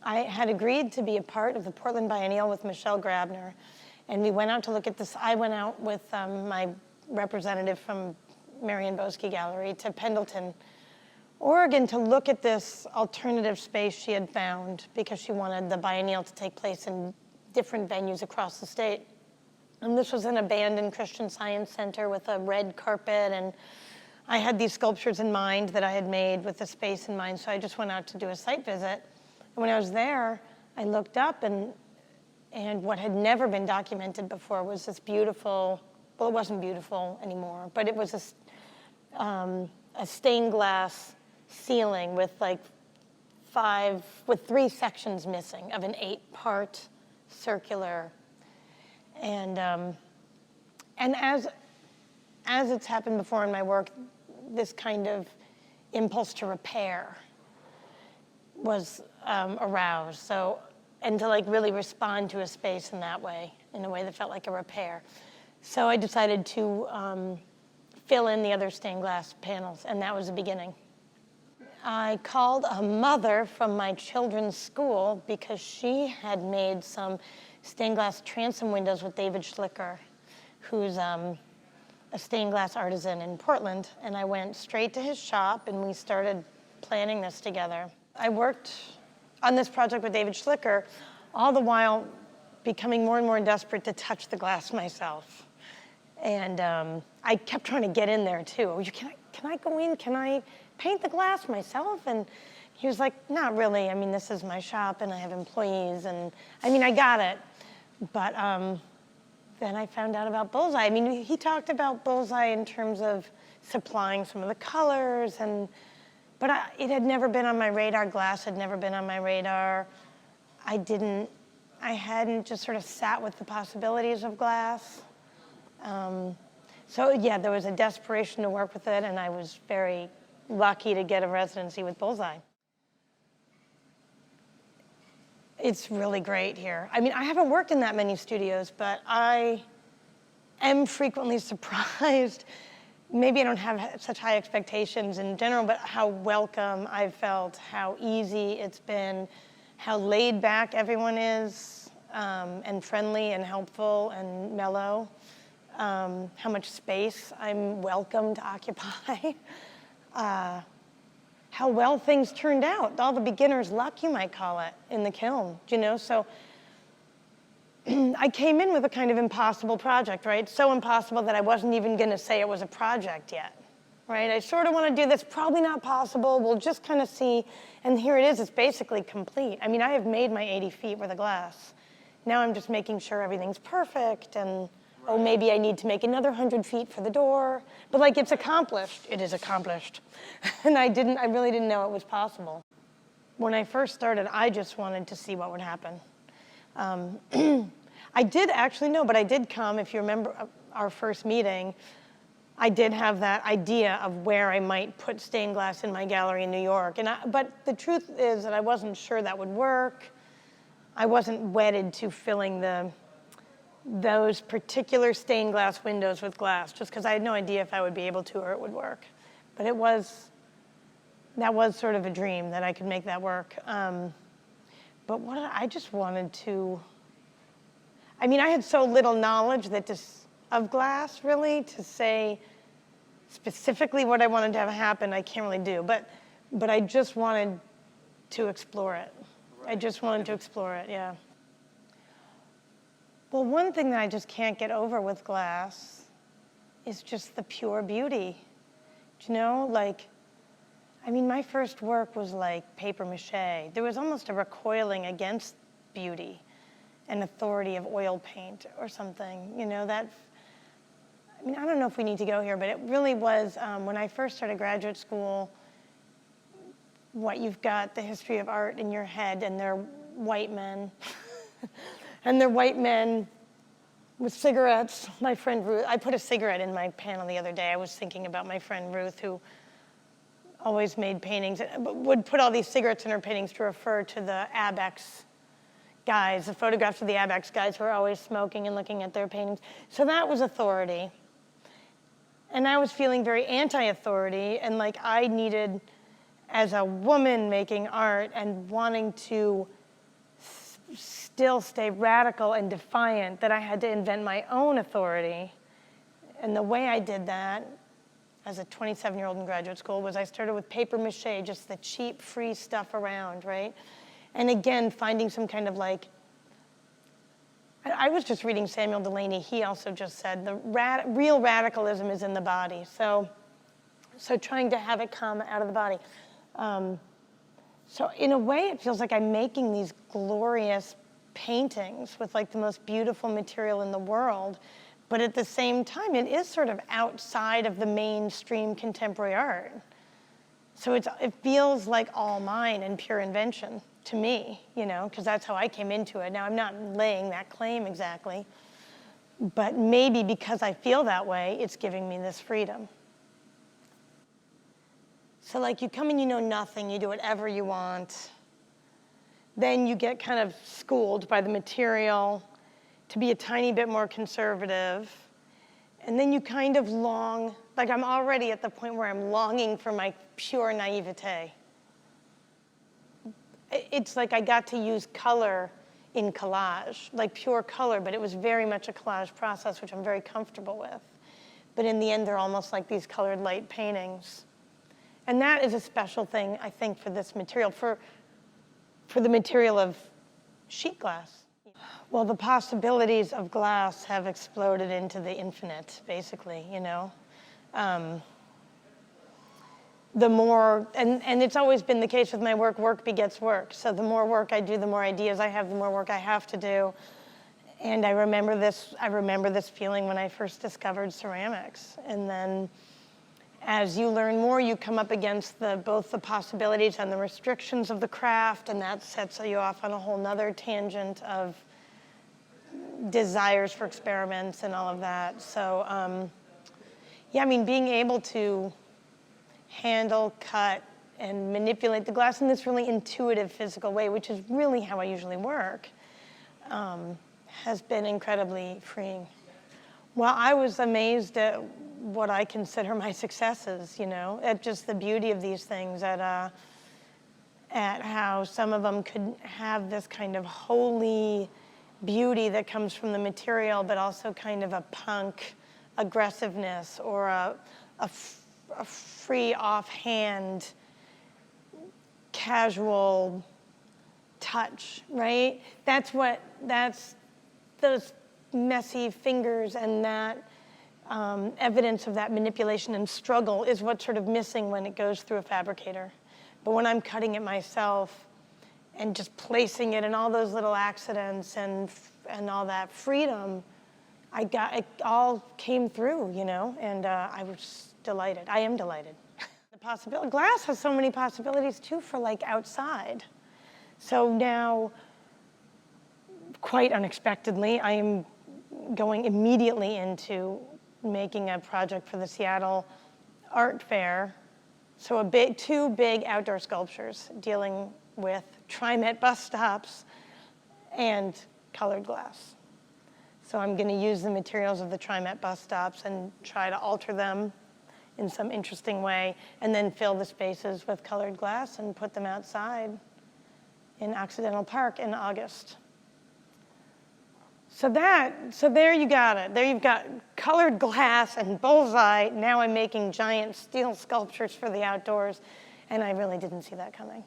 I had agreed to be a part of the Portland Biennial with Michelle Grabner, and we went out to look at this. I went out with my representative from Marianne Boesky Gallery to Pendleton, Oregon, to look at this alternative space she had found because she wanted the biennial to take place in different venues across the state. And this was an abandoned Christian Science Center with a red carpet, and I had these sculptures in mind that I had made with the space in mind, so I just went out to do a site visit. And when I was there, I looked up, and what had never been documented before was this beautiful, well, it wasn't beautiful anymore, but it was a stained glass ceiling with with 3 sections missing of an 8-part circular. And as it's happened before in my work, this kind of impulse to repair was aroused. So, and to really respond to a space in that way, in a way that felt like a repair. So I decided to fill in the other stained glass panels, and that was the beginning. I called a mother from my children's school because she had made some stained glass transom windows with David Schlicker, who's a stained glass artisan in Portland, and I went straight to his shop and we started planning this together. I worked on this project with David Schlicker, all the while becoming more and more desperate to touch the glass myself. And I kept trying to get in there too. Can I go in? Can I paint the glass myself? And he was like, not really. I mean, this is my shop and I have employees, and I mean, I got it. But then I found out about Bullseye. I mean, he talked about Bullseye in terms of supplying some of the colors, but it had never been on my radar. Glass had never been on my radar. I hadn't just sort of sat with the possibilities of glass. So yeah, there was a desperation to work with it, and I was very lucky to get a residency with Bullseye. It's really great here. I mean, I haven't worked in that many studios, but I am frequently surprised. Maybe I don't have such high expectations in general, but how welcome I've felt, how easy it's been, how laid back everyone is, and friendly and helpful and mellow, how much space I'm welcome to occupy. How well things turned out, all the beginner's luck, you might call it, in the kiln, you know? So I came in with a kind of impossible project, right? So impossible that I wasn't even gonna say it was a project yet, right? I sort of wanna do this, probably not possible, we'll just kind of see, and here it is, it's basically complete. I mean, I have made my 80 feet worth of glass. Now I'm just making sure everything's perfect, and oh, maybe I need to make another 100 feet for the door. But it's accomplished. It is accomplished. And I really didn't know it was possible. When I first started, I just wanted to see what would happen. I did actually know, but I did come, if you remember our first meeting, I did have that idea of where I might put stained glass in my gallery in New York. But the truth is that I wasn't sure that would work. I wasn't wedded to filling those particular stained glass windows with glass, just because I had no idea if I would be able to or it would work. But that was sort of a dream that I could make that work. But I just wanted to, I mean, I had so little knowledge of glass, really, to say specifically what I wanted to have happen, I can't really do. But I just wanted to explore it. Right. I just wanted to explore it, yeah. Well, one thing that I just can't get over with glass is just the pure beauty. Do you know, I mean, my first work was like paper mache. There was almost a recoiling against beauty and authority of oil paint or something, you know, I mean, I don't know if we need to go here, but it really was, when I first started graduate school, you've got the history of art in your head, and they're white men. And they're white men with cigarettes. My friend Ruth, I put a cigarette in my panel the other day. I was thinking about my friend Ruth, who always made paintings, would put all these cigarettes in her paintings to refer to the Abex guys, the photographs of the Abex guys who are always smoking and looking at their paintings. So that was authority. And I was feeling very anti-authority, and I needed, as a woman making art and wanting to still stay radical and defiant, that I had to invent my own authority. And the way I did that as a 27-year-old in graduate school was I started with paper mache, just the cheap, free stuff around, right? And again, finding some kind of like, I was just reading Samuel Delaney. He also just said the real radicalism is in the body. So trying to have it come out of the body. So in a way, it feels like I'm making these glorious paintings with like the most beautiful material in the world. But at the same time, it is sort of outside of the mainstream contemporary art. So it feels like all mine and pure invention to me, you know, because that's how I came into it. Now, I'm not laying that claim exactly, but maybe because I feel that way, it's giving me this freedom. So like you come and you know nothing, you do whatever you want. Then you get kind of schooled by the material to be a tiny bit more conservative. And then you kind of long, like I'm already at the point where I'm longing for my pure naivete. It's like I got to use color in collage, like pure color, but it was very much a collage process, which I'm very comfortable with. But in the end, they're almost like these colored light paintings. And that is a special thing, I think, for this material, for the material of sheet glass. Well, the possibilities of glass have exploded into the infinite, basically, you know. The more, and it's always been the case with my work, work begets work. So the more work I do, the more ideas I have, the more work I have to do. And I remember this feeling when I first discovered ceramics. And then as you learn more, you come up against both the possibilities and the restrictions of the craft, and that sets you off on a whole nother tangent of desires for experiments and all of that. So, yeah, I mean, being able to handle, cut, and manipulate the glass in this really intuitive, physical way, which is really how I usually work, has been incredibly freeing. Well, I was amazed at what I consider my successes, you know, at just the beauty of these things, at how some of them could have this kind of holy beauty that comes from the material, but also kind of a punk aggressiveness or a free, offhand, casual touch, right? That's those messy fingers and that evidence of that manipulation and struggle is what's sort of missing when it goes through a fabricator. But when I'm cutting it myself and just placing it in all those little accidents and all that freedom, it all came through, you know, and I was delighted. I am delighted. Glass has so many possibilities too for like outside. So now, quite unexpectedly, I am going immediately into making a project for the Seattle Art Fair. So two big outdoor sculptures dealing with TriMet bus stops and colored glass. So I'm going to use the materials of the TriMet bus stops and try to alter them in some interesting way, and then fill the spaces with colored glass and put them outside in Occidental Park in August. So there you got it. There you've got colored glass and Bullseye. Now I'm making giant steel sculptures for the outdoors, and I really didn't see that coming.